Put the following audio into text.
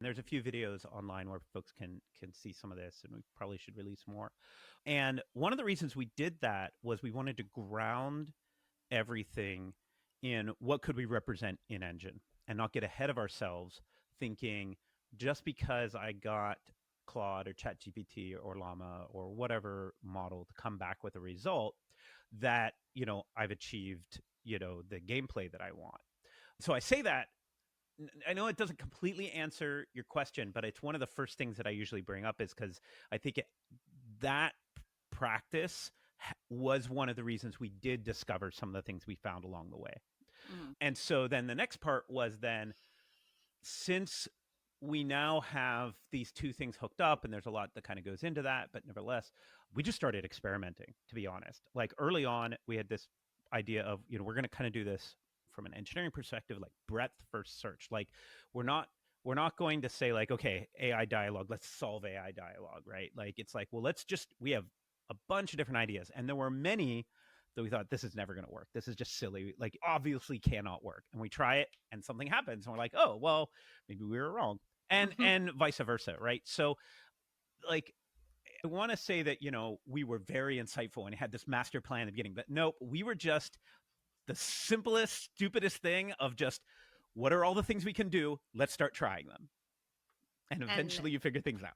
There's a few videos online where folks can see some of this, and we probably should release more. And one of the reasons we did that was we wanted to ground everything in what could we represent in Engine and not get ahead of ourselves thinking just because I got Claude or ChatGPT or Llama or whatever model to come back with a result that, I've achieved, the gameplay that I want. So I say that I know it doesn't completely answer your question, but it's one of the first things that I usually bring up is because I think that practice was one of the reasons we did discover some of the things we found along the way. Mhm. And so then the next part was then, since we now have these two things hooked up, and there's a lot that kind of goes into that, but nevertheless, we just started experimenting, to be honest. Like early on, we had this idea of, we're going to kind of do this from an engineering perspective, like breadth first search. Like we're not going to say like, okay, AI dialogue, let's solve AI dialogue, right? Like it's like, well, we have a bunch of different ideas. And there were many that we thought, this is never going to work. This is just silly. Like obviously cannot work. And we try it and something happens and we're like, oh, well, maybe we were wrong. And Mhm. and vice versa, right? So like I want to say that, we were very insightful and had this master plan at the beginning, but nope, we were just the simplest, stupidest thing of just, what are all the things we can do? Let's start trying them. And And eventually you figure things out.